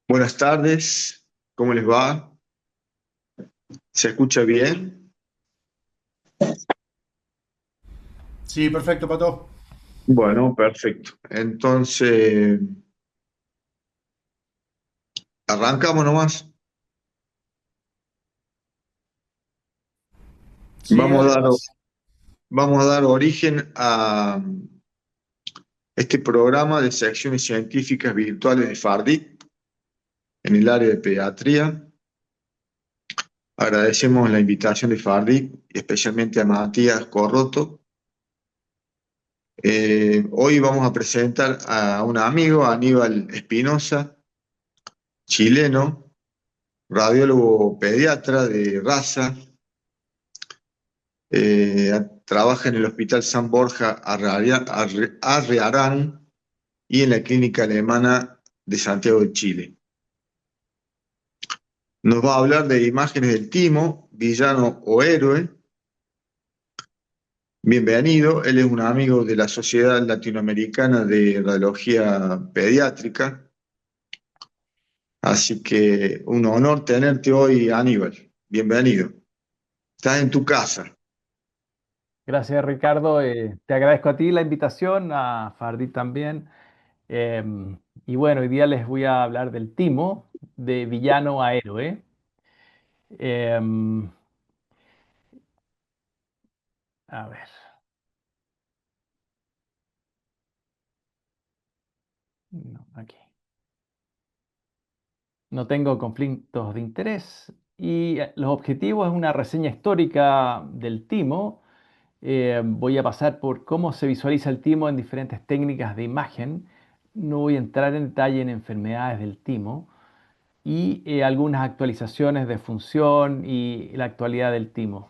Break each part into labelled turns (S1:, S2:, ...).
S1: Buenas tardes, ¿cómo les va? ¿Se escucha bien?
S2: Sí, perfecto, Pato.
S1: Bueno, perfecto. Entonces, arrancamos nomás.
S2: Sí,
S1: Vamos a
S2: dale
S1: dar,
S2: nomás.
S1: vamos a dar origen a este programa de secciones científicas virtuales de FARDIT en el área de pediatría. Agradecemos la invitación de FARDIT, y especialmente a Matías Corroto. Hoy vamos a presentar a un amigo, Aníbal Espinosa, chileno, radiólogo pediatra de raza. Trabaja en el Hospital San Borja Arrearán y en la Clínica Alemana de Santiago de Chile. Nos va a hablar de imágenes del timo, villano o héroe. Bienvenido, él es un amigo de la Sociedad Latinoamericana de Radiología Pediátrica, así que un honor tenerte hoy, Aníbal. Bienvenido. Estás en tu casa.
S3: Gracias, Ricardo. Te agradezco a ti la invitación, a Fardi también. Y bueno, hoy día les voy a hablar del timo, de villano a héroe. Em, a ver, no, aquí. No tengo conflictos de interés y los objetivos es una reseña histórica del timo. Voy a pasar por cómo se visualiza el timo en diferentes técnicas de imagen. No voy a entrar en detalle en enfermedades del timo. Y algunas actualizaciones de función y la actualidad del timo.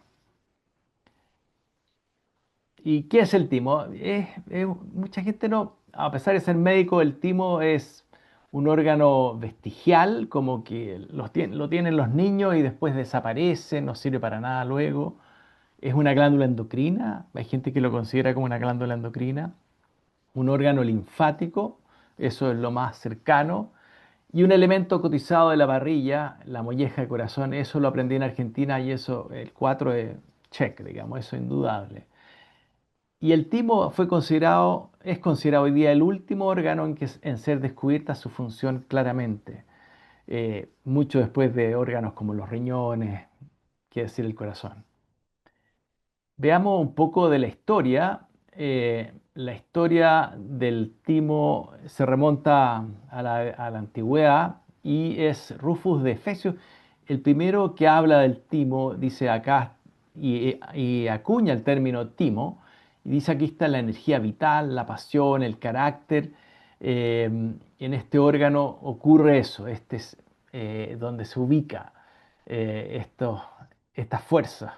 S3: ¿Y qué es el timo? Mucha gente no, a pesar de ser médico, el timo es un órgano vestigial, como que lo tienen los niños y después desaparece, no sirve para nada luego. Es una glándula endocrina, hay gente que lo considera como una glándula endocrina, un órgano linfático, eso es lo más cercano. Y un elemento cotizado de la parrilla, la molleja de corazón, eso lo aprendí en Argentina y eso, el 4 es check, digamos, eso es indudable. Y el timo es considerado hoy día el último órgano en ser descubierta su función claramente, mucho después de órganos como los riñones, quiere decir el corazón. Veamos un poco de la historia. La historia del timo se remonta a la antigüedad y es Rufus de Efesios el primero que habla del timo, dice acá, y acuña el término timo, y dice aquí está la energía vital, la pasión, el carácter. En este órgano ocurre eso, este es donde se ubica estas fuerzas.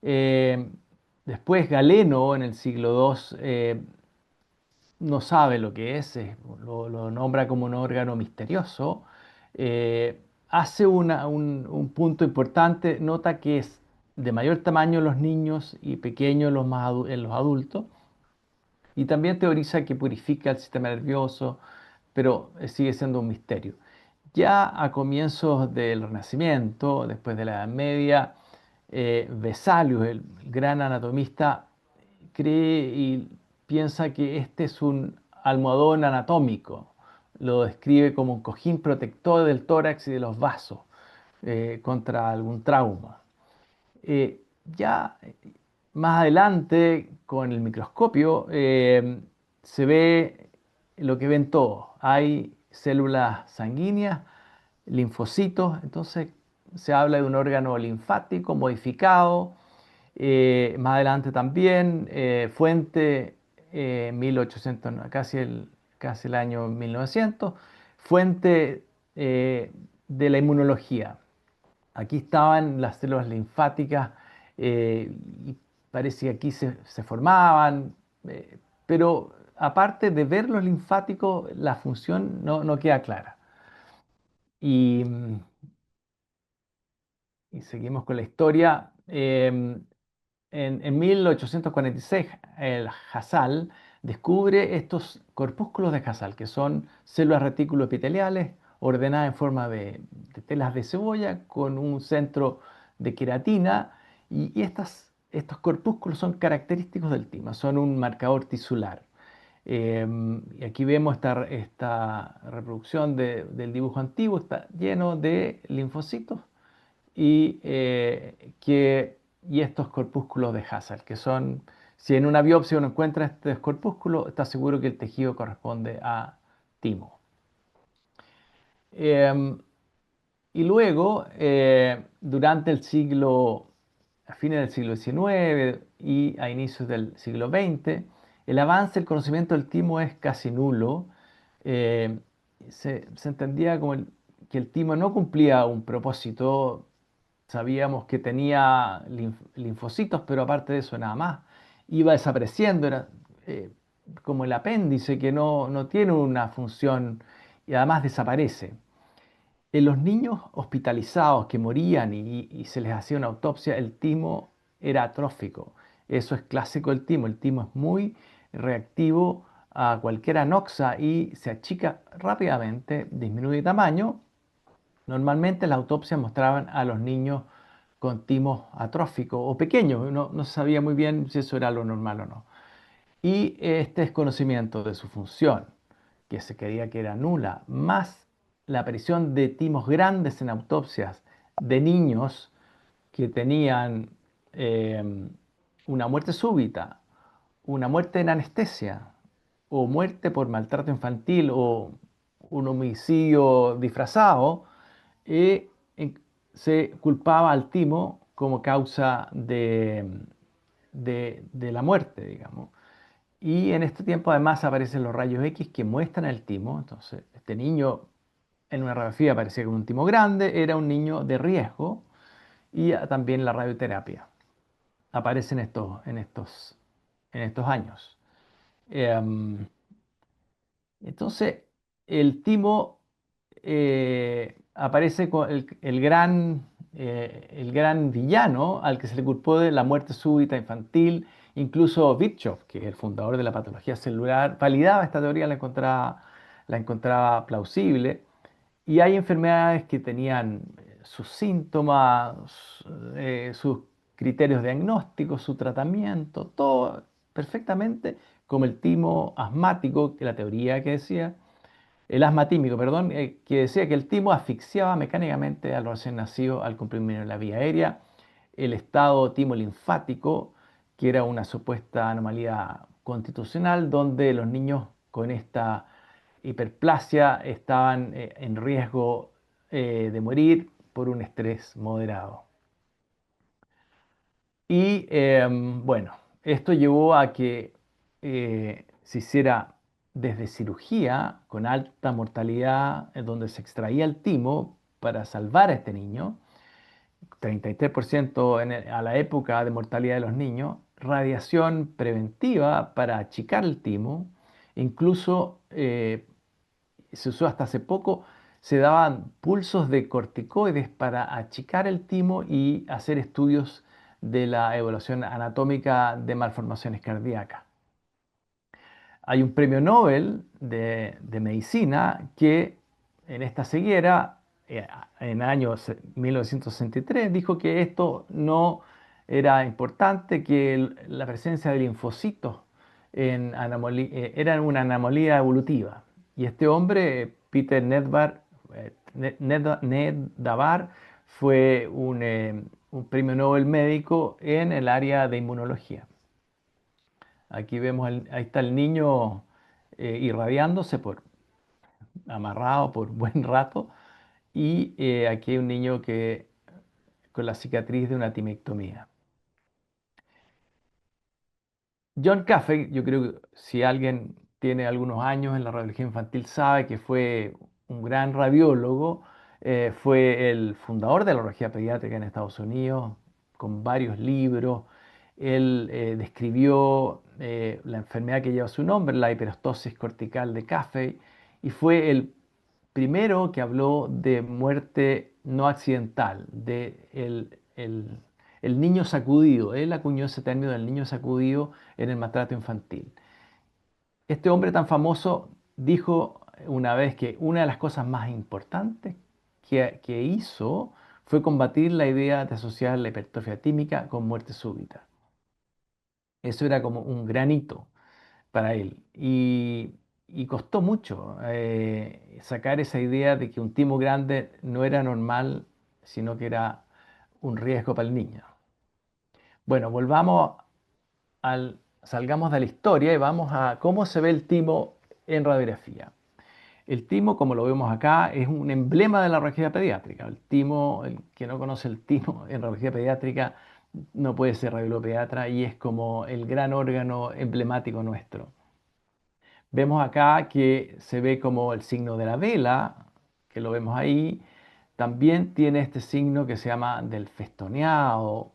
S3: Eh, Después Galeno en el siglo II no sabe lo que es, lo nombra como un órgano misterioso. Hace un punto importante, nota que es de mayor tamaño en los niños y pequeño en en los adultos. Y también teoriza que purifica el sistema nervioso, pero sigue siendo un misterio. Ya a comienzos del Renacimiento, después de la Edad Media, Vesalius, el gran anatomista, cree y piensa que este es un almohadón anatómico. Lo describe como un cojín protector del tórax y de los vasos contra algún trauma. Ya más adelante, con el microscopio, se ve lo que ven todos. Hay células sanguíneas, linfocitos, entonces se habla de un órgano linfático modificado. Más adelante también, fuente 1800, no, casi el año 1900, fuente de la inmunología. Aquí estaban las células linfáticas y parece que aquí se formaban, pero aparte de ver los linfáticos, la función no queda clara. Y, y seguimos con la historia. En 1846, el Hassall descubre estos corpúsculos de Hassall, que son células reticuloepiteliales ordenada en forma de telas de cebolla con un centro de queratina y estos corpúsculos son característicos del timo, son un marcador tisular. Y aquí vemos esta reproducción del dibujo antiguo, está lleno de linfocitos y, y estos corpúsculos de Hazard, que son, si en una biopsia uno encuentra este corpúsculo, está seguro que el tejido corresponde a timo. Em, y luego, durante a fines del siglo XIX y a inicios del siglo XX, el avance del conocimiento del timo es casi nulo. Eh, se entendía como que el timo no cumplía un propósito. Sabíamos que tenía linfocitos, pero aparte de eso nada más. Iba desapareciendo, era eh, como el apéndice que no tiene una función y además desaparece. En los niños hospitalizados que morían y se les hacía una autopsia, el timo era atrófico. Eso es clásico del timo. El timo es muy reactivo a cualquier anoxa y se achica rápidamente, disminuye de tamaño. Normalmente las autopsias mostraban a los niños con timos atróficos o pequeños. No se sabía muy bien si eso era lo normal o no. Y este desconocimiento de su función, que se creía que era nula, más la aparición de timos grandes en autopsias de niños que tenían eh, una muerte súbita, una muerte en anestesia, o muerte por maltrato infantil, o un homicidio disfrazado, eh, en- se culpaba al timo como causa de la muerte, digamos. Y en este tiempo además aparecen los rayos X que muestran el timo. Entonces, este niño en una radiografía parecía como un timo grande, era un niño de riesgo y también la radioterapia aparece en estos años. Em, entonces, el timo aparece con el gran villano al que se le culpó de la muerte súbita infantil. Incluso Virchow, que es el fundador de la patología celular, validaba esta teoría, la encontraba plausible. Y hay enfermedades que tenían sus síntomas, sus criterios diagnósticos, su tratamiento, todo perfectamente, como el timo asmático, que la teoría que decía, el asma tímico, perdón, que decía que el timo asfixiaba mecánicamente a los recién nacidos al comprimir la vía aérea, el estado timo linfático, que era una supuesta anomalía constitucional, donde los niños con esta hiperplasia estaban en riesgo de morir por un estrés moderado. Y bueno, esto llevó a que se hiciera desde cirugía con alta mortalidad, en donde se extraía el timo para salvar a este niño, 33% a la época de mortalidad de los niños, radiación preventiva para achicar el timo, incluso se usó hasta hace poco, se daban pulsos de corticoides para achicar el timo y hacer estudios de la evaluación anatómica de malformaciones cardíacas. Hay un premio Nobel de medicina que en esta ceguera, en el año 1963, dijo que esto no era importante, que la presencia de linfocitos era una anomalía evolutiva. Y este hombre, Peter Neddabar, fue un premio Nobel médico en el área de inmunología. Aquí vemos, ahí está el niño irradiándose amarrado por buen rato. Y aquí hay un niño con la cicatriz de una timectomía. John Caffey, yo creo que si alguien tiene algunos años en la radiología infantil sabe que fue un gran radiólogo, fue el fundador de la radiología pediátrica en Estados Unidos, con varios libros. Él describió la enfermedad que lleva su nombre, la hiperostosis cortical de Caffey, y fue el primero que habló de muerte no accidental, de el niño sacudido. Él acuñó ese término del niño sacudido en el maltrato infantil. Este hombre tan famoso dijo una vez que una de las cosas más importantes que hizo fue combatir la idea de asociar la hipertrofia tímica con muerte súbita. Eso era como un gran hito para él. Y costó mucho sacar esa idea de que un timo grande no era normal, sino que era un riesgo para el niño. Bueno, salgamos de la historia y vamos a cómo se ve el timo en radiografía. El timo, como lo vemos acá, es un emblema de la radiología pediátrica. El timo, el que no conoce el timo en radiología pediátrica no puede ser radiologopediatra y es como el gran órgano emblemático nuestro. Vemos acá que se ve como el signo de la vela, que lo vemos ahí. También tiene este signo que se llama del festoneado,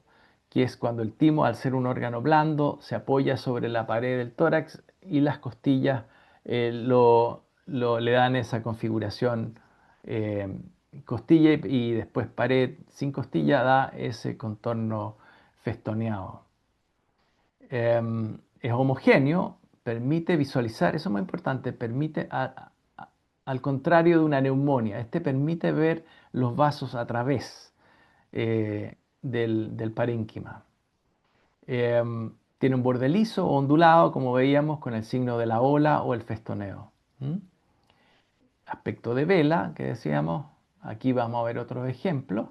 S3: que es cuando el timo, al ser un órgano blando, se apoya sobre la pared del tórax y las costillas le dan esa configuración eh, costilla y después pared sin costilla da ese contorno festoneado. Es homogéneo, permite visualizar, eso es muy importante, al contrario de una neumonía, este permite ver los vasos a través del parénquima. Tiene un borde liso o ondulado, como veíamos, con el signo de la ola o el festoneo. ¿Mm? Aspecto de vela, que decíamos, aquí vamos a ver otros ejemplos.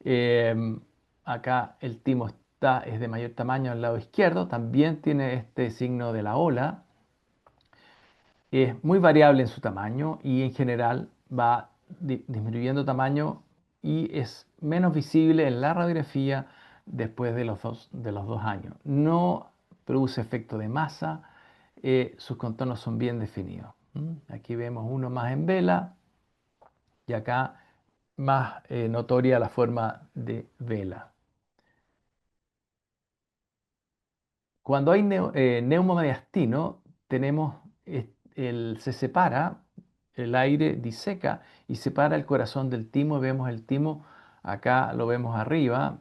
S3: Em, Acá el timo es de mayor tamaño al lado izquierdo, también tiene este signo de la ola. Es muy variable en su tamaño y en general va disminuyendo tamaño y es menos visible en la radiografía después de los 2 años. No produce efecto de masa, sus contornos son bien definidos. Aquí vemos uno más en vela y acá más notoria la forma de vela. Cuando hay neumomediastino, se separa, el aire diseca y separa el corazón del timo y vemos el timo, acá lo vemos arriba,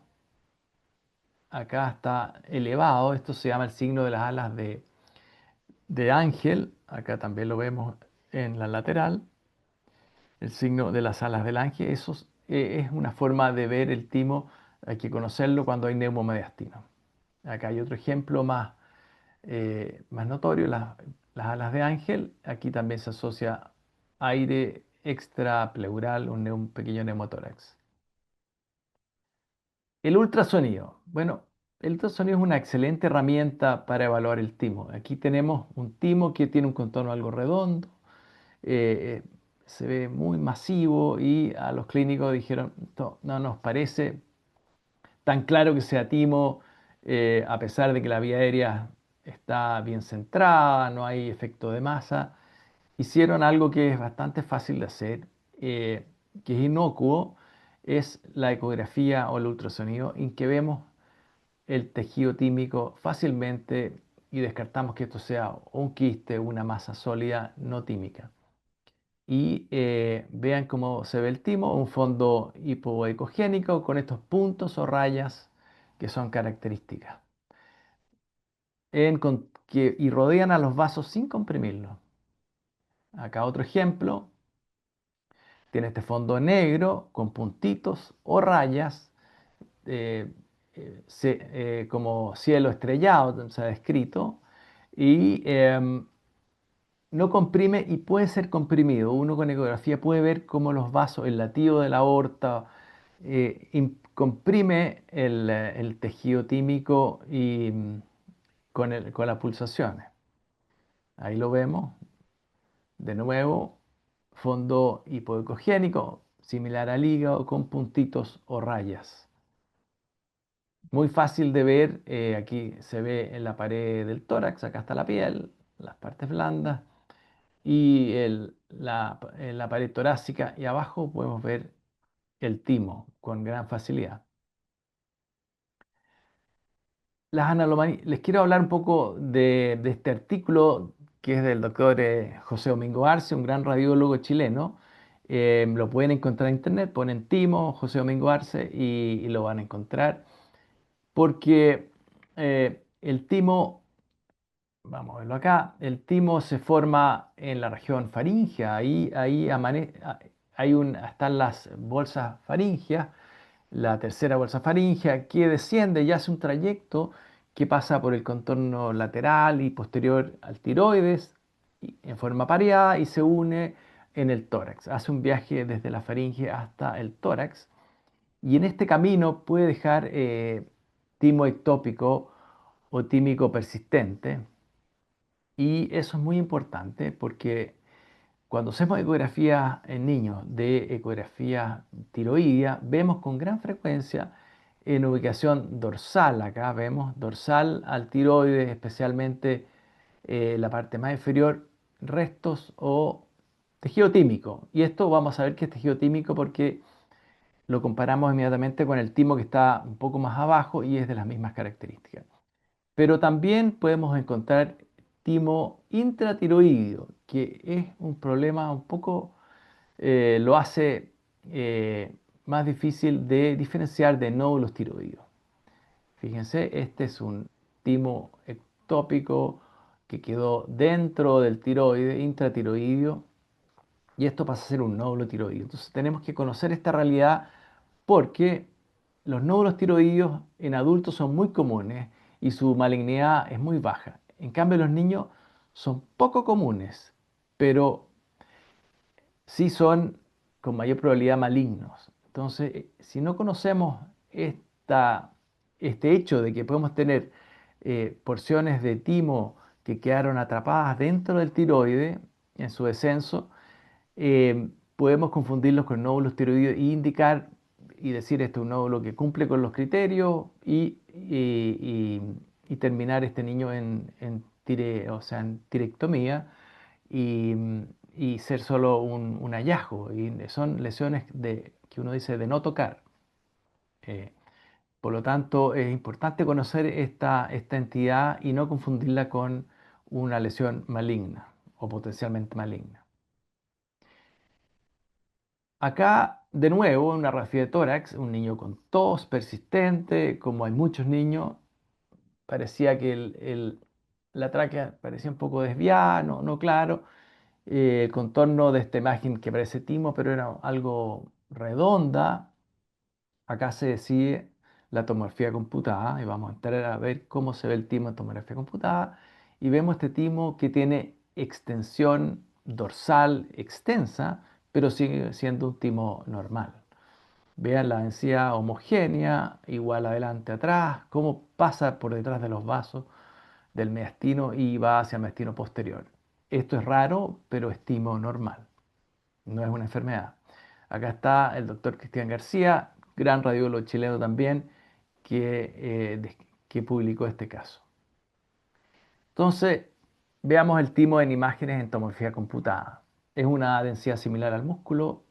S3: acá está elevado, esto se llama el signo de las alas de ángel, acá también lo vemos en la lateral, el signo de las alas del ángel, eso es una forma de ver el timo, hay que conocerlo cuando hay neumomediastino. Acá hay otro ejemplo más notorio, las alas de ángel. Aquí también se asocia aire extrapleural, un pequeño neumotórax. El ultrasonido. Bueno, el ultrasonido es una excelente herramienta para evaluar el timo. Aquí tenemos un timo que tiene un contorno algo redondo, eh, se ve muy masivo y a los clínicos dijeron, "Esto no nos parece tan claro que sea timo, a pesar de que la vía aérea está bien centrada, no hay efecto de masa". Hicieron algo que es bastante fácil de hacer, que es inocuo, es la ecografía o el ultrasonido, en que vemos el tejido tímico fácilmente y descartamos que esto sea un quiste o una masa sólida no tímica. Y vean cómo se ve el timo, un fondo hipoecogénico con estos puntos o rayas que son características y rodean a los vasos sin comprimirlos. Acá otro ejemplo, tiene este fondo negro con puntitos o rayas eh, como cielo estrellado, se ha descrito, y no comprime y puede ser comprimido. Uno con ecografía puede ver cómo los vasos, el latido de la aorta, comprime el tejido tímico y con las pulsaciones. Ahí lo vemos. De nuevo, fondo hipoecogénico, similar al hígado, con puntitos o rayas. Muy fácil de ver, aquí se ve en la pared del tórax, acá está la piel, las partes blandas, y en la pared torácica y abajo podemos ver el timo con gran facilidad. Les quiero hablar un poco de este artículo que es del doctor José Domingo Arce, un gran radiólogo chileno. Lo pueden encontrar en internet, ponen timo, José Domingo Arce y lo van a encontrar porque el timo Vamos a verlo acá. El timo se forma en la región faríngea. Están las bolsas faríngeas, la tercera bolsa faríngea, que desciende y hace un trayecto que pasa por el contorno lateral y posterior al tiroides en forma pareada y se une en el tórax. Hace un viaje desde la faringe hasta el tórax y en este camino puede dejar timo ectópico o tímico persistente. Y eso es muy importante porque cuando hacemos ecografía en niños de ecografía tiroidea, vemos con gran frecuencia en ubicación dorsal, acá vemos dorsal al tiroides, especialmente la parte más inferior, restos o tejido tímico. Y esto vamos a ver que es tejido tímico porque lo comparamos inmediatamente con el timo que está un poco más abajo y es de las mismas características. Pero también podemos encontrar timo intratiroideo, que es un problema un poco, lo hace más difícil de diferenciar de nódulos tiroideos. Fíjense, este es un timo ectópico que quedó dentro del tiroide, intratiroideo, y esto pasa a ser un nódulo tiroideo. Entonces tenemos que conocer esta realidad porque los nódulos tiroideos en adultos son muy comunes y su malignidad es muy baja. En cambio, los niños son poco comunes, pero sí son con mayor probabilidad malignos. Entonces, si no conocemos esta- este hecho de que podemos tener porciones de timo que quedaron atrapadas dentro del tiroide en su descenso, podemos confundirlos con nódulos tiroideos y indicar y decir este es un nódulo que cumple con los criterios y terminar este niño o sea, en tirectomía y, y ser solo un hallazgo. Y son lesiones que uno dice de no tocar. Eh, por lo tanto, es importante conocer esta entidad y no confundirla con una lesión maligna o potencialmente maligna. Acá, de nuevo, una radiografía de tórax, un niño con tos persistente, como hay muchos niños, parecía que la tráquea parecía un poco desviada, no claro, el contorno de esta imagen que parece timo, pero era algo redonda. Acá se decide la tomografía computada y vamos a entrar a ver cómo se ve el timo en tomografía computada y vemos este timo que tiene extensión dorsal extensa, pero sigue siendo un timo normal. Vean la densidad homogénea, igual adelante, atrás, cómo pasa por detrás de los vasos del mediastino y va hacia el mediastino posterior. Esto es raro, pero es timo normal, no es una enfermedad. Acá está el doctor Cristian García, gran radiólogo chileno también, que publicó este caso. Entonces, veamos el timo en imágenes en tomografía computada. Es una densidad similar al músculo,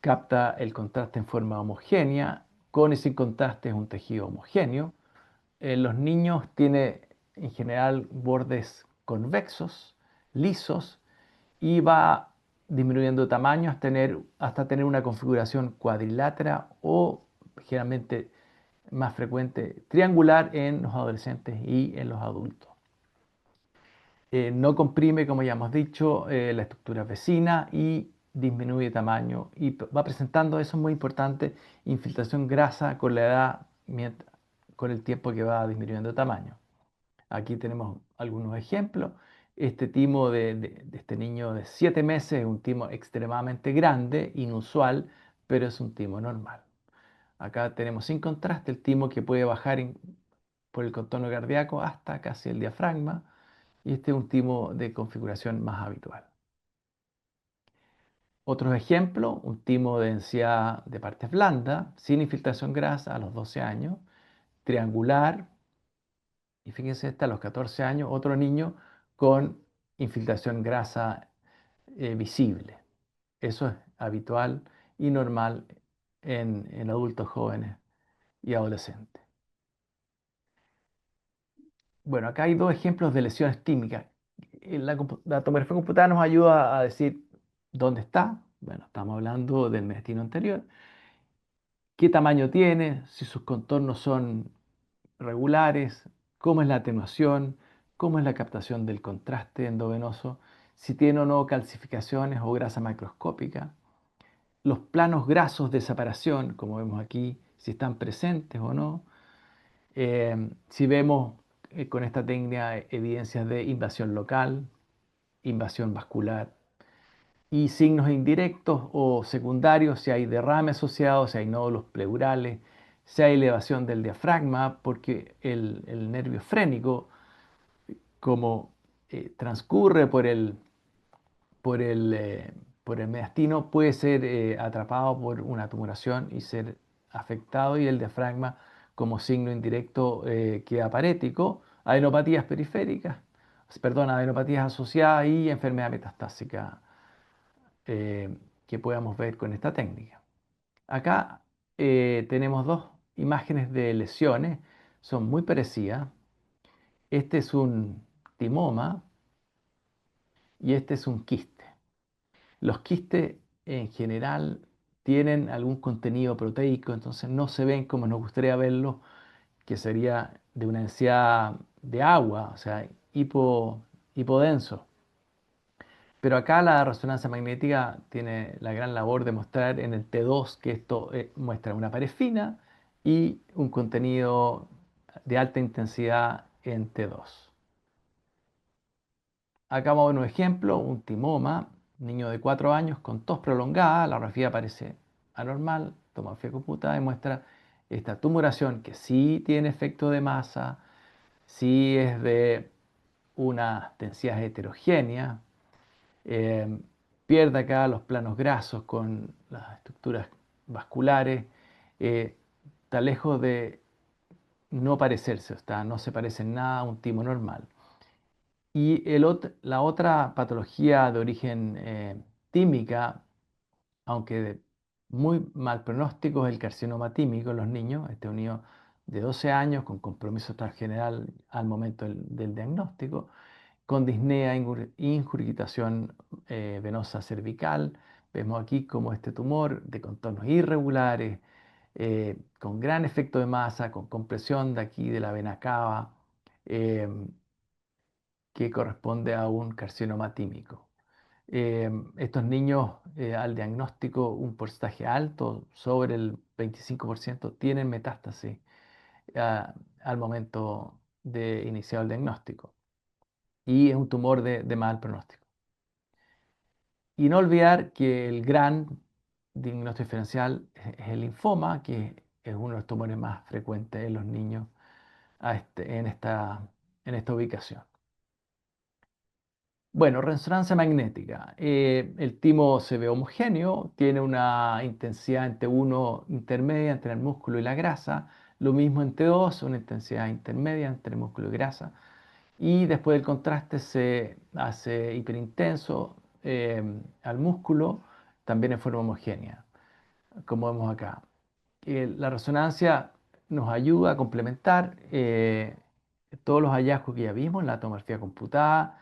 S3: capta el contraste en forma homogénea, con y sin contraste es un tejido homogéneo. En los niños tiene en general bordes convexos, lisos, y va disminuyendo de tamaño hasta tener una configuración cuadrilátera o generalmente más frecuente triangular en los adolescentes y en los adultos. No comprime, como ya hemos dicho, la estructura vecina y disminuye de tamaño y va presentando, eso es muy importante, infiltración grasa con la edad, con el tiempo que va disminuyendo de tamaño. Aquí tenemos algunos ejemplos. Este timo de este niño de 7 meses es un timo extremadamente grande, inusual, pero es un timo normal. Acá tenemos sin contraste el timo que puede bajar por el contorno cardíaco hasta casi el diafragma y este es un timo de configuración más habitual. Otros ejemplos, un timo de densidad de partes blandas, sin infiltración grasa a los 12 años, triangular, y fíjense, este a los 14 años, otro niño con infiltración grasa visible. Eso es habitual y normal en adultos jóvenes y adolescentes. Bueno, acá hay dos ejemplos de lesiones tímicas. La tomografía computada nos ayuda a decir dónde está. Bueno, estamos hablando del mediastino anterior. ¿Qué tamaño tiene? Si sus contornos son regulares, cómo es la atenuación, cómo es la captación del contraste endovenoso, si tiene o no calcificaciones o grasa macroscópica, los planos grasos de separación, como vemos aquí, si están presentes o no, si vemos con esta técnica evidencias de invasión local, invasión vascular y signos indirectos o secundarios, si hay derrame asociado, si hay nódulos pleurales, si hay elevación del diafragma, porque el nervio frénico, como transcurre por el, eh, por el mediastino, puede ser atrapado por una tumoración y ser afectado, y el diafragma, como signo indirecto, queda parético, adenopatías periféricas, perdón, adenopatías asociadas y enfermedad metastásica eh, que podamos ver con esta técnica. Acá tenemos dos imágenes de lesiones, son muy parecidas. Este es un timoma y este es un quiste. Los quistes en general tienen algún contenido proteico, entonces no se ven como nos gustaría verlos, que sería de una densidad de agua, o sea, hipodenso. Pero acá la resonancia magnética tiene la gran labor de mostrar en el T2 que esto muestra una pared fina y un contenido de alta intensidad en T2. Acá vamos a ver un ejemplo, un timoma, niño de 4 años con tos prolongada, la radiografía parece anormal, tomografía computada y muestra esta tumoración que sí tiene efecto de masa, sí es de una densidad heterogénea, eh, pierde acá los planos grasos con las estructuras vasculares, está lejos de no parecerse, no se parece en nada a un timo normal. Y la otra patología de origen tímica, aunque de muy mal pronóstico, es el carcinoma tímico en los niños. Este es un niño de 12 años con compromiso transgeneral al momento del diagnóstico, con disnea, ingurgitación venosa cervical. Vemos aquí como este tumor de contornos irregulares, con gran efecto de masa, con compresión de aquí de la vena cava, eh, que corresponde a un carcinoma tímico. Estos niños al diagnóstico, un porcentaje alto, sobre el 25%, tienen metástasis al momento de iniciar el diagnóstico. Y es un tumor de mal pronóstico. Y no olvidar que el gran diagnóstico diferencial es el linfoma, que es uno de los tumores más frecuentes en los niños en esta ubicación. Bueno, resonancia magnética. El timo se ve homogéneo, tiene una intensidad en T1 intermedia entre el músculo y la grasa, lo mismo en T2, una intensidad intermedia entre músculo y grasa, y después del contraste se hace hiperintenso al músculo, también en forma homogénea, como vemos acá. La resonancia nos ayuda a complementar todos los hallazgos que ya vimos en la tomografía computada,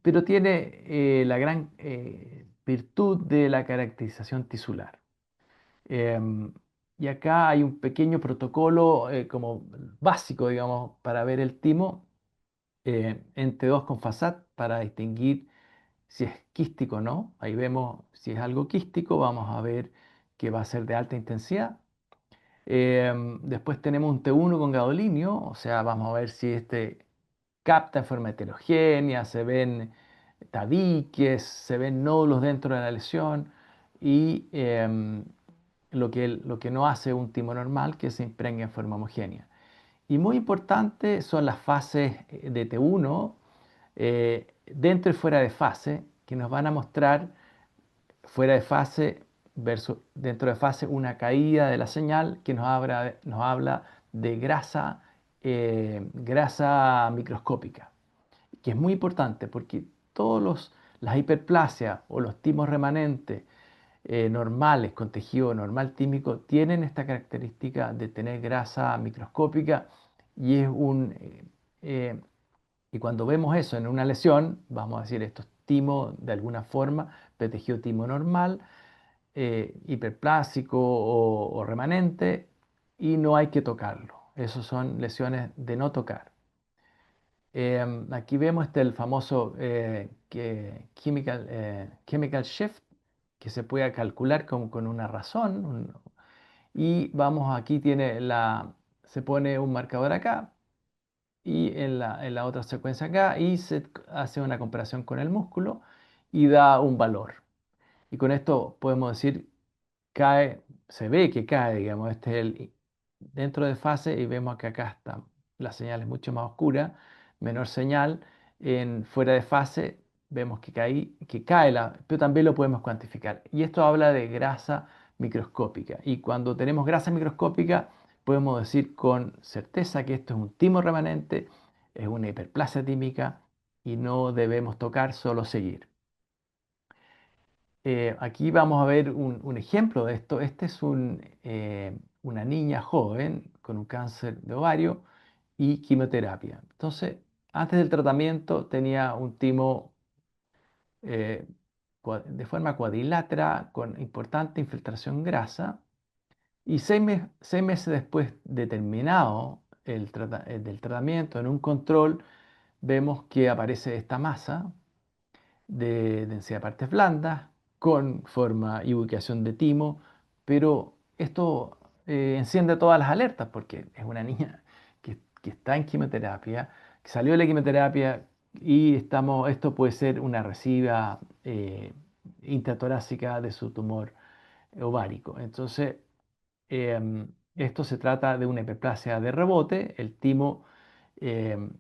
S3: pero tiene la gran virtud de la caracterización tisular. Em, y acá hay un pequeño protocolo como básico, digamos, para ver el timo en T2 con FASAT para distinguir si es quístico o no. Ahí vemos si es algo quístico, vamos a ver que va a ser de alta intensidad. Después tenemos un T1 con gadolinio, o sea, vamos a ver si este capta en forma heterogénea, se ven tabiques, se ven nódulos dentro de la lesión y lo que no hace un timo normal, que se impregne en forma homogénea. Y muy importante son las fases de T1, dentro y fuera de fase, que nos van a mostrar fuera de fase versus dentro de fase una caída de la señal que nos habla de grasa microscópica, que es muy importante porque las hiperplasias o los timos remanentes normales con tejido normal tímico tienen esta característica de tener grasa microscópica y eh, y cuando vemos eso en una lesión, vamos a decir esto es timo de alguna forma, de tejido timo normal, hiperplásico o remanente, y no hay que tocarlo. Esas son lesiones de no tocar. Aquí vemos el famoso chemical shift, que se puede calcular con una razón. Y vamos, aquí se pone un marcador acá y en la otra secuencia acá y se hace una comparación con el músculo y da un valor. Y con esto podemos decir, cae, se ve que cae, digamos, este es dentro de fase y vemos que acá está, la señal es mucho más oscura, menor señal, fuera de fase vemos que cae, pero también lo podemos cuantificar. Y esto habla de grasa microscópica. Y cuando tenemos grasa microscópica, podemos decir con certeza que esto es un timo remanente, es una hiperplasia tímica y no debemos tocar, solo seguir. Aquí vamos a ver un ejemplo de esto. Este es una niña joven con un cáncer de ovario y quimioterapia. Entonces, antes del tratamiento tenía un timo eh, de forma cuadrilátera con importante infiltración grasa y 6 meses después de terminado del tratamiento en un control, vemos que aparece esta masa de densidad de partes blandas, con forma y ubicación de timo, pero esto enciende todas las alertas porque es una niña que está en quimioterapia, que salió de la quimioterapia y esto puede ser una recidiva intratorácica de su tumor ovárico. Entonces, esto se trata de una hiperplasia de rebote, el timo em,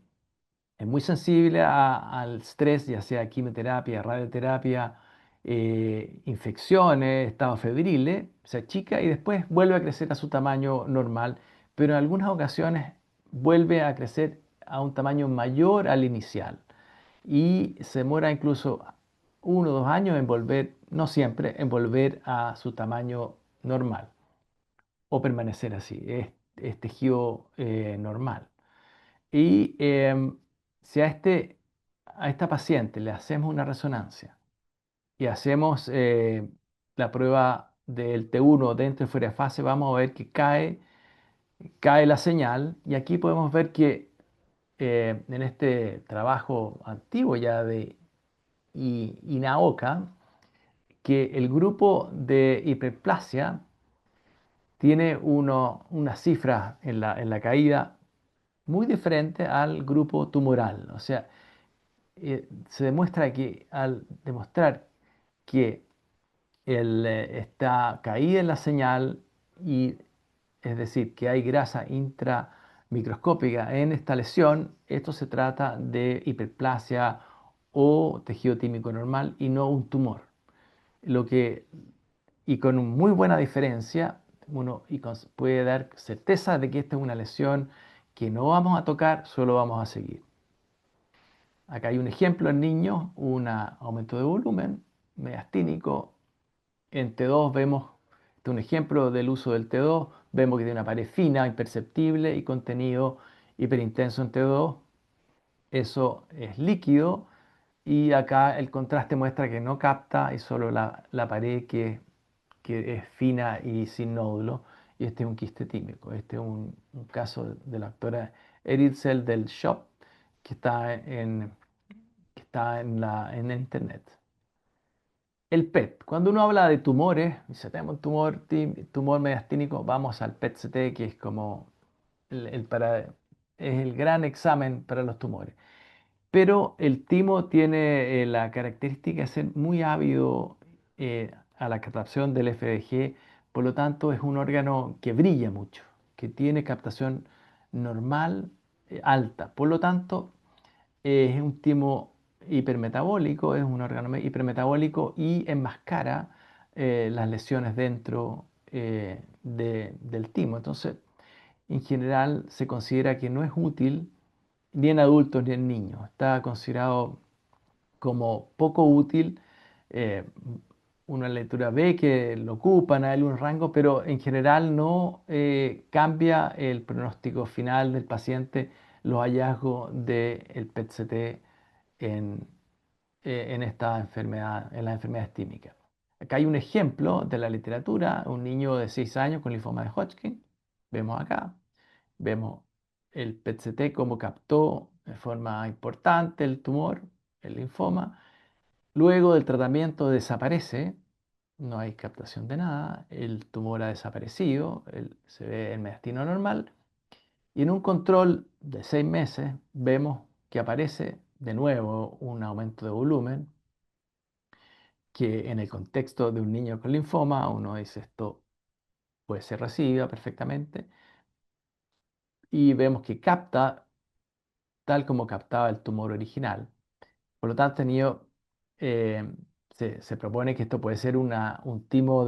S3: es muy sensible al estrés, ya sea quimioterapia, radioterapia, infecciones, estados febriles, se achica y después vuelve a crecer a su tamaño normal, pero en algunas ocasiones vuelve a crecer a un tamaño mayor al inicial y se demora incluso 1 o 2 años en volver, no siempre, en volver a su tamaño normal o permanecer así, es tejido normal. Y si a esta paciente le hacemos una resonancia y hacemos la prueba del T1 dentro y fuera de fase, vamos a ver que cae la señal. Y aquí podemos ver que en este trabajo antiguo ya de INAOCA, que el grupo de hiperplasia tiene una cifra en la caída muy diferente al grupo tumoral. O sea, se demuestra que al demostrar que está caída en la señal y es decir, que hay grasa intramicroscópica en esta lesión, esto se trata de hiperplasia o tejido tímico normal y no un tumor. Lo que, y con muy buena diferencia, puede dar certeza de que esta es una lesión que no vamos a tocar, solo vamos a seguir. Acá hay un ejemplo en niños, un aumento de volumen mediastínico. En T2 vemos un ejemplo del uso del T2. Vemos que tiene una pared fina, imperceptible y contenido hiperintenso en T2. Eso es líquido y acá el contraste muestra que no capta y solo la pared que es fina y sin nódulo. Y este es un quiste tímico. Este es un caso de la doctora Eritzel del SHOP que está en el internet. El PET. Cuando uno habla de tumores, dice, tenemos un tumor mediastínico, vamos al PET-CT, que es como es el gran examen para los tumores. Pero el timo tiene la característica de ser muy ávido a la captación del FDG, por lo tanto es un órgano que brilla mucho, que tiene captación normal alta. Por lo tanto, es un timo hipermetabólico, es un órgano hipermetabólico y enmascara las lesiones dentro del timo. Entonces, en general se considera que no es útil ni en adultos ni en niños. Está considerado como poco útil. eh, una lectura ve que lo ocupan a él un rango, pero en general no cambia el pronóstico final del paciente los hallazgos del PET-CT en, en esta enfermedad, en las enfermedades tímicas. Acá hay un ejemplo de la literatura, un niño de 6 años con linfoma de Hodgkin. Vemos acá, vemos el PET-CT cómo captó de forma importante el tumor, el linfoma. Luego del tratamiento desaparece, no hay captación de nada, el tumor ha desaparecido, se ve el mediastino normal y en un control de 6 meses vemos que aparece de nuevo un aumento de volumen que en el contexto de un niño con linfoma uno dice esto puede ser recibido perfectamente y vemos que capta tal como captaba el tumor original. Por lo tanto, eh, se propone que esto puede ser un timo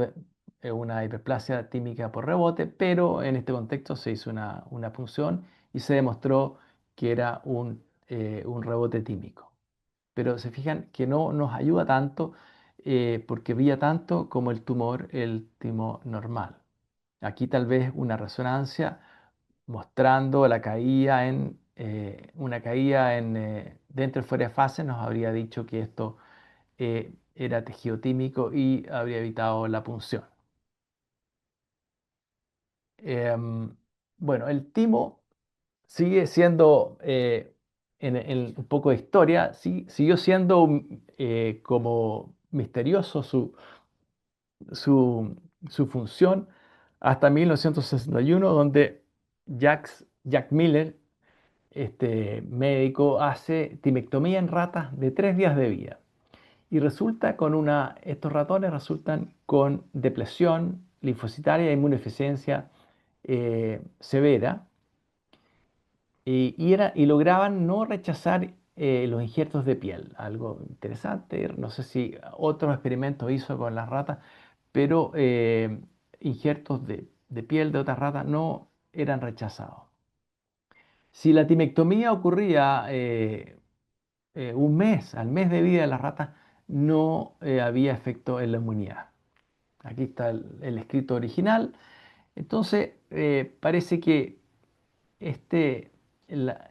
S3: una hiperplasia tímica por rebote, pero en este contexto se hizo una punción y se demostró que era un rebote tímico. Pero se fijan que no nos ayuda tanto porque brilla tanto como el timo normal. Aquí tal vez una resonancia mostrando la caída una caída dentro y fuera de fase nos habría dicho que esto era tejido tímico y habría evitado la punción. Em, bueno, el timo sigue siendo, en un poco de historia, siguió siendo como misterioso su, su función hasta 1961, donde Jack Miller, este médico, hace timectomía en ratas de 3 días de vida. Y estos ratones resultan con depresión linfocitaria e inmunodeficiencia severa y lograban no rechazar los injertos de piel. Algo interesante, no sé si otros experimentos hizo con las ratas, pero injertos de piel de otras ratas no eran rechazados. Si la timectomía ocurría al mes de vida de la rata, no había efecto en la inmunidad. Aquí está el escrito original. Entonces, parece que este, la-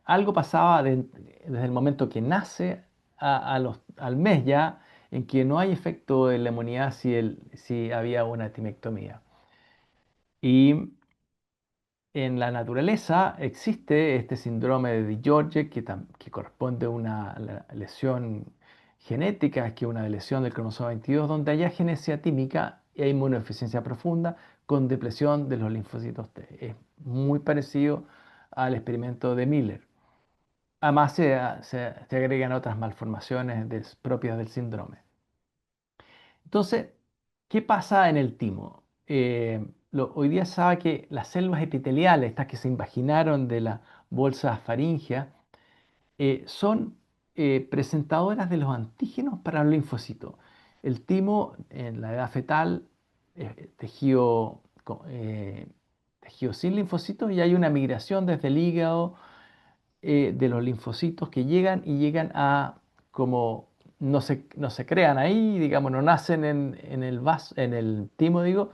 S3: algo pasaba desde el momento que nace al mes ya, en que no hay efecto en la inmunidad si había una timectomía. Y en la naturaleza existe este síndrome de Di-George que corresponde a una lesión genética, que es una lesión del cromosoma 22, donde hay agenesia tímica e inmunodeficiencia profunda con depresión de los linfocitos T. Es muy parecido al experimento de Miller. Además, se agregan otras malformaciones propias del síndrome. Entonces, ¿qué pasa en el timo? Hoy día se sabe que las células epiteliales, estas que se invaginaron de la bolsa faríngea, son presentadoras de los antígenos para los linfocitos. El timo en la edad fetal es tejido sin linfocitos y hay una migración desde el hígado de los linfocitos que llegan a, como no se crean ahí, digamos, no nacen en el vaso, en el timo, digo,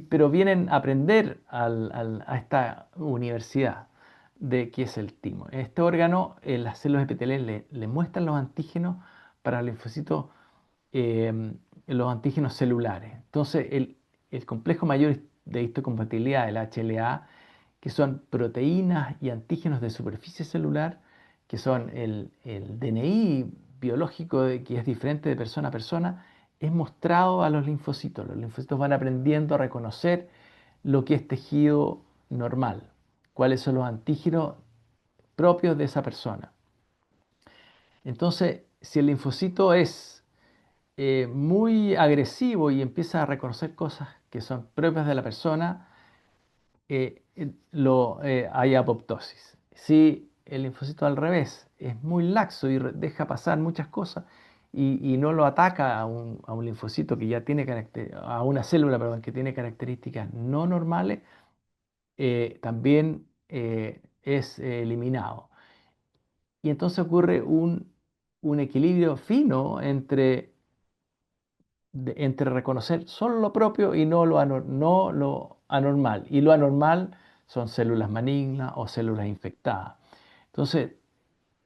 S3: pero vienen a aprender a esta universidad de qué es el timo. Este órgano, las células epiteliales le muestran los antígenos para linfocitos, los antígenos celulares. Entonces, el complejo mayor de histocompatibilidad, el HLA, que son proteínas y antígenos de superficie celular, que son el DNI biológico que es diferente de persona a persona, es mostrado a los linfocitos. Los linfocitos van aprendiendo a reconocer lo que es tejido normal, cuáles son los antígenos propios de esa persona. Entonces, si el linfocito es muy agresivo y empieza a reconocer cosas que son propias de la persona, hay apoptosis. Si el linfocito al revés es muy laxo y deja pasar muchas cosas y no lo ataca a un linfocito que ya tiene a una célula, perdón, que tiene características no normales, también es eliminado. Y entonces ocurre un equilibrio fino entre reconocer solo lo propio y no lo anormal. Y lo anormal son células malignas o células infectadas. Entonces,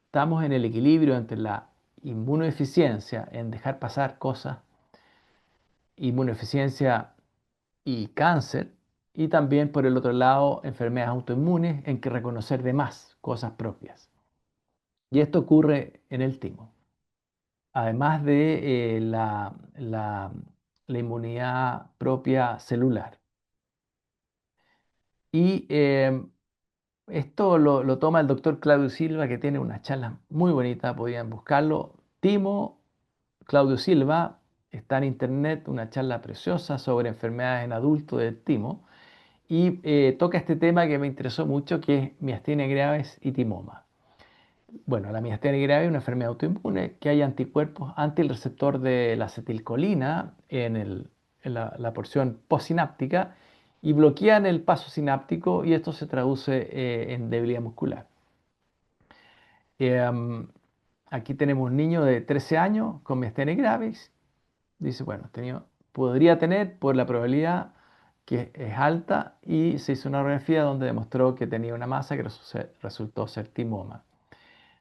S3: estamos en el equilibrio entre la inmunodeficiencia, en dejar pasar cosas, inmunodeficiencia y cáncer, y también por el otro lado enfermedades autoinmunes en que reconocer de más cosas propias. Y esto ocurre en el timo. Además de la inmunidad propia celular. Y esto lo toma el doctor Claudio Silva, que tiene unas charlas muy bonitas, podían buscarlo. Timo Claudio Silva, está en internet, una charla preciosa sobre enfermedades en adultos del timo, y toca este tema que me interesó mucho, que es miastenia graves y timoma. Bueno, la miastenia gravis es una enfermedad autoinmune que hay anticuerpos ante el receptor de la acetilcolina en la porción postsináptica y bloquean el paso sináptico y esto se traduce en debilidad muscular. Em, Aquí tenemos un niño de 13 años con miastenia gravis. Dice, bueno, podría tener por la probabilidad que es alta y se hizo una radiografía donde demostró que tenía una masa que resultó ser timoma.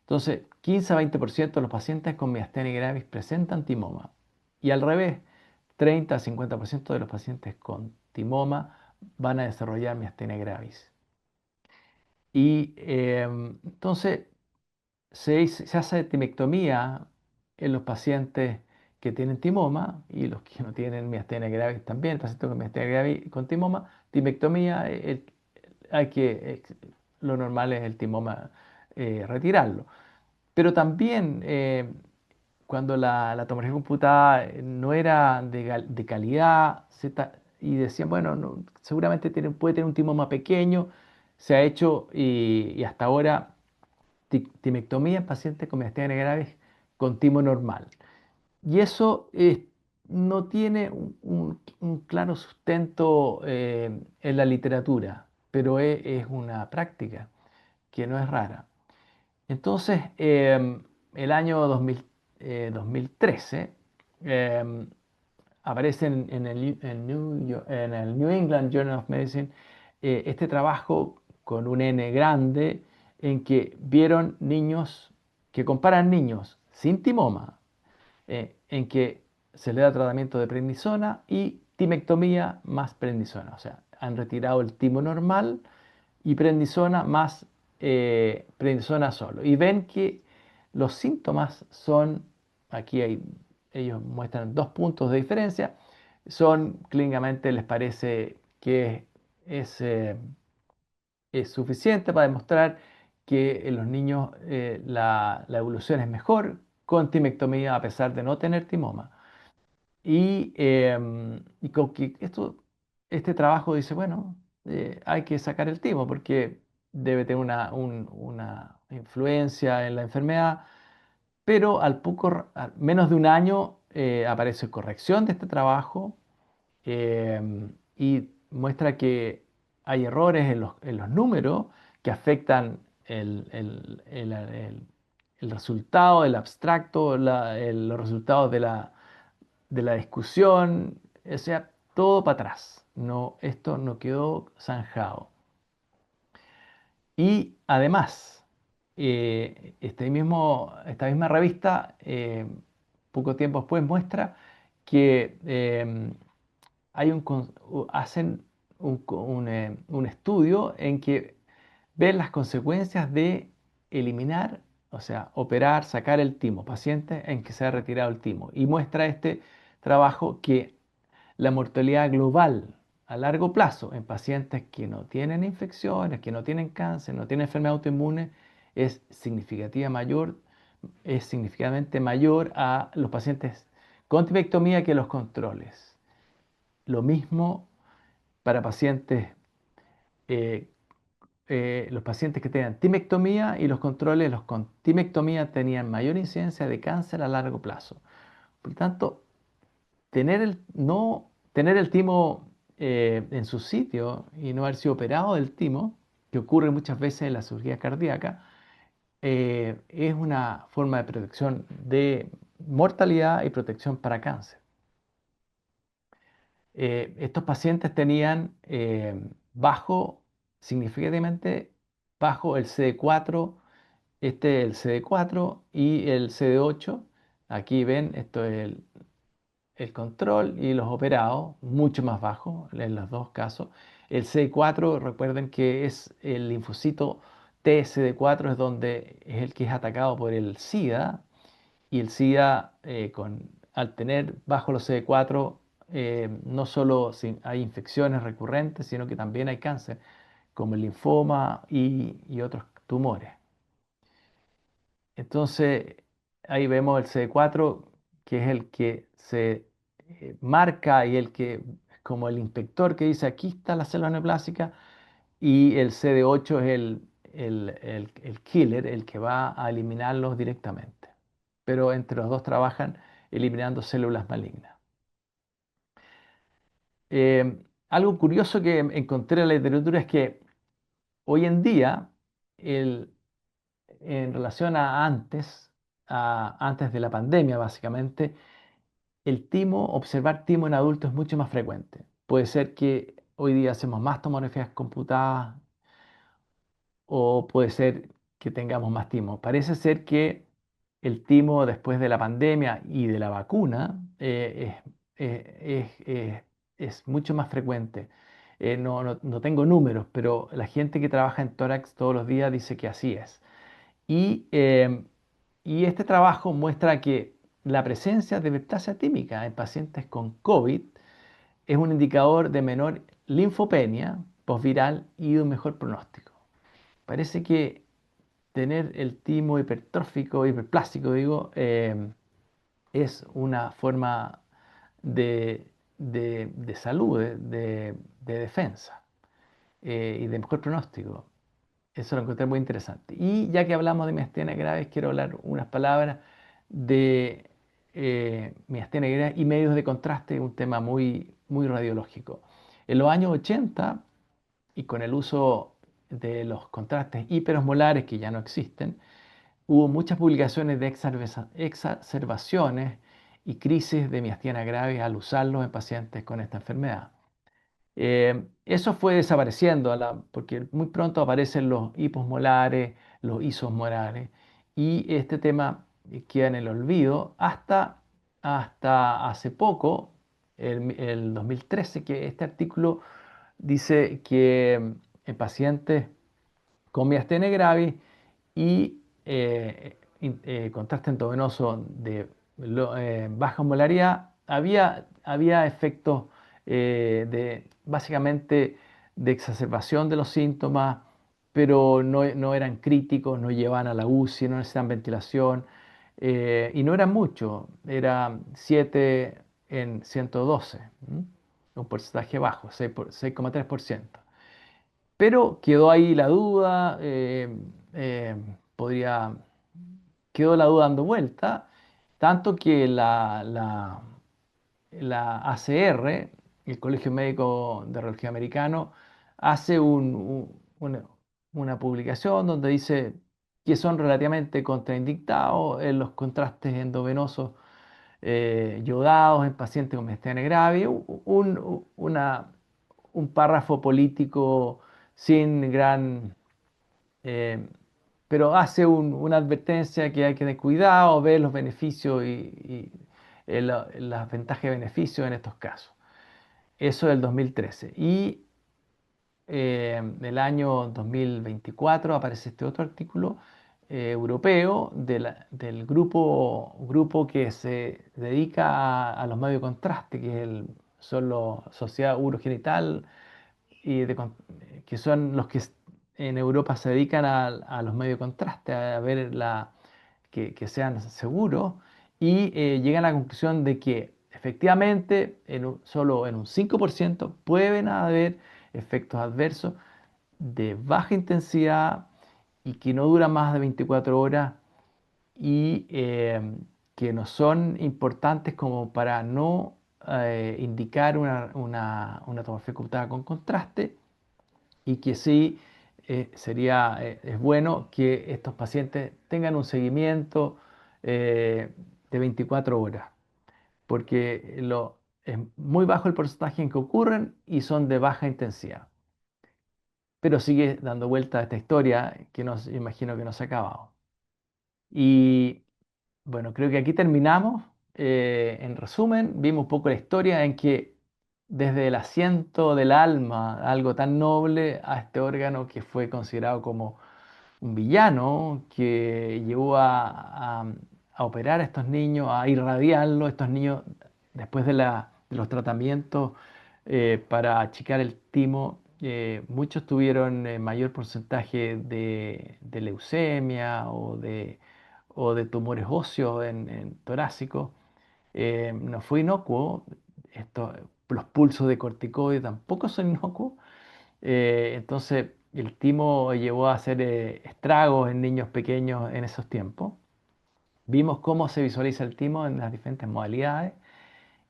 S3: Entonces, 15 a 20% de los pacientes con miastenia gravis presentan timoma. Y al revés, 30 a 50% de los pacientes con timoma van a desarrollar miastenia gravis. Y entonces se hace timectomía en los pacientes que tienen timoma y los que no tienen miastenia gravis también. El paciente con miastenia gravis con timoma, timectomía, lo normal es el timoma retirarlo. Pero también cuando la tomografía computada no era de calidad y decían, bueno, seguramente puede tener un timoma pequeño, se ha hecho y hasta ahora timectomía en pacientes con miastenia gravis con timo normal. Y eso no tiene un claro sustento en la literatura, pero es una práctica que no es rara. Entonces, el año 2013 em, aparece en el New England Journal of Medicine este trabajo con un N grande en que vieron niños, que comparan niños sin timoma, en que se le da tratamiento de prednisona y timectomía más prednisona. O sea, han retirado el timo normal y prednisona más prednisona solo. Y ven que los síntomas son, ellos muestran 2 puntos de diferencia, son clínicamente les parece que es suficiente para demostrar que en los niños la evolución es mejor con timectomía a pesar de no tener timoma. Y con que este trabajo dice, bueno, hay que sacar el timo porque debe tener una influencia en la enfermedad, pero al menos de un año aparece corrección de este trabajo y muestra que hay errores en los números que afectan el resultado, el abstracto, los resultados de la discusión, o sea, todo para atrás. No, esto no quedó zanjado. Y además, esta misma revista, poco tiempo después, muestra que hacen un estudio en que ven las consecuencias de eliminar, o sea, operar, sacar el timo, pacientes en que se ha retirado el timo. Y muestra este trabajo que la mortalidad global a largo plazo en pacientes que no tienen infecciones, que no tienen cáncer, no tienen enfermedad autoinmune, es significativamente mayor a los pacientes con timectomía que los controles. Lo mismo para eh, los pacientes que tenían timectomía y los controles, los con timectomía tenían mayor incidencia de cáncer a largo plazo. Por lo tanto, no tener el timo en su sitio y no haber sido operado del timo, que ocurre muchas veces en la cirugía cardíaca, es una forma de protección de mortalidad y protección para cáncer. Estos pacientes tenían significativamente bajo el CD4, el CD4 y el CD8. Aquí ven, esto es el control y los operados, mucho más bajos en los dos casos. El CD4, recuerden que es el linfocito TSD4, es donde es el que es atacado por el SIDA, y el SIDA, al tener bajo los CD4, no solo hay infecciones recurrentes, sino que también hay cáncer, como el linfoma y otros tumores. Entonces, ahí vemos el CD4, que es el que se marca y el que es como el inspector que dice aquí está la célula neoplásica, y el CD8 es el killer, el que va a eliminarlos directamente. Pero entre los dos trabajan eliminando células malignas. Algo curioso que encontré en la literatura es que hoy en día, el, en relación a antes de la pandemia, básicamente, observar timo en adultos es mucho más frecuente. Puede ser que hoy día hacemos más tomografías computadas o puede ser que tengamos más timo. Parece ser que el timo después de la pandemia y de la vacuna es mucho más frecuente. No tengo números, pero la gente que trabaja en tórax todos los días dice que así es. Y, y este trabajo muestra que la presencia de metastasia tímica en pacientes con COVID es un indicador de menor linfopenia postviral y de un mejor pronóstico. Parece que tener el timo hipertrófico, hiperplástico, digo, es una forma de salud, de defensa y de mejor pronóstico. Eso lo encontré muy interesante. Y ya que hablamos de miastenia graves, quiero hablar unas palabras de miastenia grave y medios de contraste, un tema muy, muy radiológico. En los años 80, y con el uso de los contrastes hiperosmolares que ya no existen, hubo muchas publicaciones de exacerbaciones y crisis de miastenia graves al usarlos en pacientes con esta enfermedad. Eso fue desapareciendo, porque muy pronto aparecen los hiposmolares, los isosmolares, y este tema queda en el olvido hasta hace poco, el 2013, que este artículo dice que en pacientes con miastenia gravis y contraste endovenoso de baja molaridad, había efectos básicamente de exacerbación de los síntomas, pero no eran críticos, no llevaban a la UCI, no necesitan ventilación, y no eran muchos, era 7 en 112, un porcentaje bajo, 6,3%. Pero quedó ahí la duda, eh, podría, quedó la duda dando vuelta, tanto que la ACR, el Colegio Médico de Radiología Americano, hace una publicación donde dice que son relativamente contraindicados en los contrastes endovenosos yodados en pacientes con miastenia grave, un párrafo político sin gran, eh, pero hace una advertencia que hay que tener cuidado, ver los beneficios y las ventajas y beneficios en estos casos. Eso del 2013. Y el año 2024 aparece este otro artículo europeo del grupo que se dedica a los medios de contraste, son la Sociedad Urogenital que son los que en Europa se dedican a los medios de contraste, a ver que sean seguros, y llegan a la conclusión de que efectivamente solo en un 5% pueden haber efectos adversos de baja intensidad y que no duran más de 24 horas y que no son importantes como para no indicar una tomografía computada con contraste, y que sí es bueno que estos pacientes tengan un seguimiento de 24 horas, porque es muy bajo el porcentaje en que ocurren y son de baja intensidad. Pero sigue dando vuelta a esta historia que imagino que no se ha acabado. Y bueno, creo que aquí terminamos. En resumen, vimos un poco la historia en que desde el asiento del alma, algo tan noble, a este órgano que fue considerado como un villano, que llevó a operar a estos niños, a irradiarlos, estos niños, después de los tratamientos para achicar el timo, muchos tuvieron mayor porcentaje de leucemia o de tumores óseos en torácicos. No fue inocuo. Esto, los pulsos de corticoide tampoco son inocuos. Entonces, el timo llevó a hacer estragos en niños pequeños en esos tiempos. Vimos cómo se visualiza el timo en las diferentes modalidades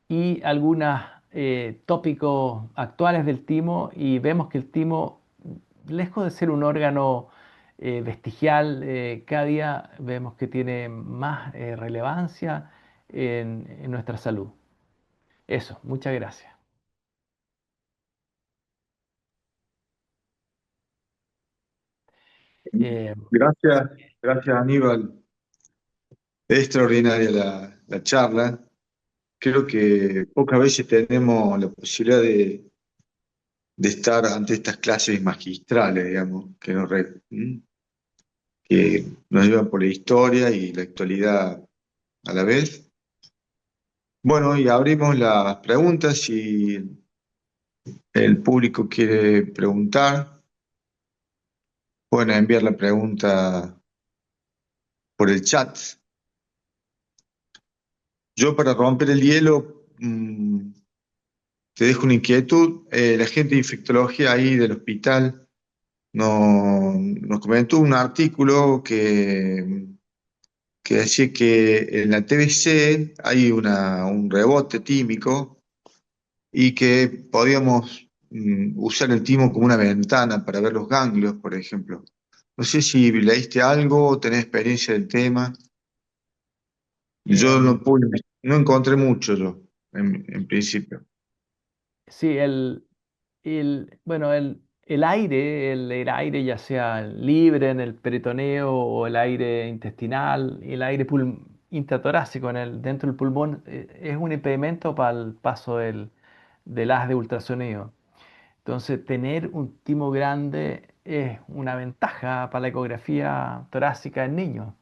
S3: y algunos tópicos actuales del timo y vemos que el timo, lejos de ser un órgano vestigial, cada día vemos que tiene más relevancia en nuestra salud. Eso, muchas gracias. Eh,
S1: Gracias, gracias Aníbal. Es extraordinaria la charla. Creo que pocas veces tenemos la posibilidad de estar ante estas clases magistrales, digamos, que nos llevan por la historia y la actualidad a la vez. Bueno, y abrimos las preguntas si el público quiere preguntar. Pueden enviar la pregunta por el chat. Yo para romper el hielo, te dejo una inquietud. La gente de infectología ahí del hospital nos comentó un artículo que decía que en la TBC hay un rebote tímico y que podíamos usar el timo como una ventana para ver los ganglios, por ejemplo. No sé si leíste algo o tenés experiencia del tema. Yo
S3: em,
S1: no encontré mucho yo, en principio.
S3: sí, bueno, el aire, ya sea libre en el peritoneo o el aire intestinal, y el aire intratorácico dentro del pulmón, es un impedimento para el paso del haz de ultrasonido. Entonces, tener un timo grande es una ventaja para la ecografía torácica en niños.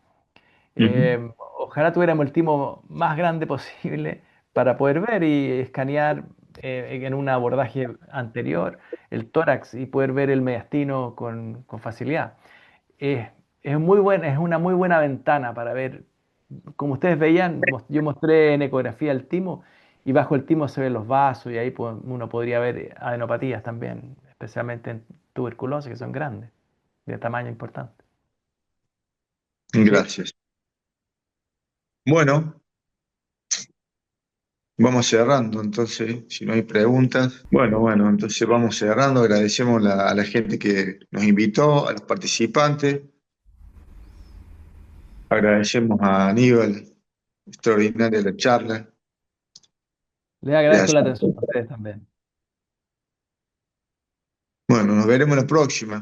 S1: Ujú.
S3: Ojalá tuviéramos el timo más grande posible para poder ver y escanear en un abordaje anterior el tórax y poder ver el mediastino con facilidad. Es, es una muy buena ventana para ver, como ustedes veían, yo mostré en ecografía el timo y bajo el timo se ven los vasos y ahí uno podría ver adenopatías también, especialmente en tuberculosis que son grandes, de tamaño importante. Sí.
S1: Gracias. Bueno, vamos cerrando, entonces, si no hay preguntas. Bueno, entonces vamos cerrando. Agradecemos a la gente que nos invitó, a los participantes. Agradecemos a Aníbal, extraordinaria la charla.
S3: Les agradezco la
S1: Gracias.
S3: atención a ustedes también.
S1: Bueno, nos veremos la próxima.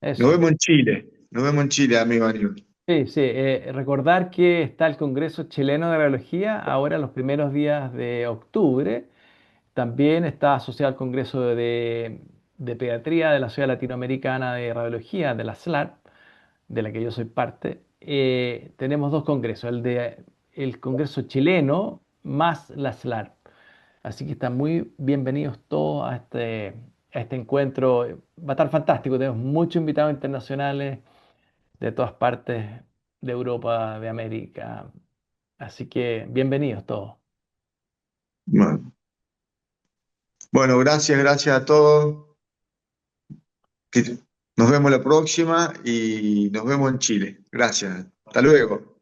S1: Nos
S3: Eso.
S1: vemos en Chile. Nos vemos en Chile, amigo Aníbal.
S3: Sí, sí. Recordar que está el Congreso Chileno de Radiología ahora los primeros días de octubre. También está asociado al Congreso de Pediatría de la Sociedad Latinoamericana de Radiología, de la SLAR, de la que yo soy parte. Tenemos dos congresos, el Congreso chileno más la SLAR. Así que están muy bienvenidos todos a este encuentro. Va a estar fantástico. Tenemos muchos invitados internacionales de todas partes de Europa, de América. Así que bienvenidos todos.
S1: Bueno, bueno, gracias a todos. Que nos vemos la próxima y nos vemos en Chile. Gracias. Hasta luego.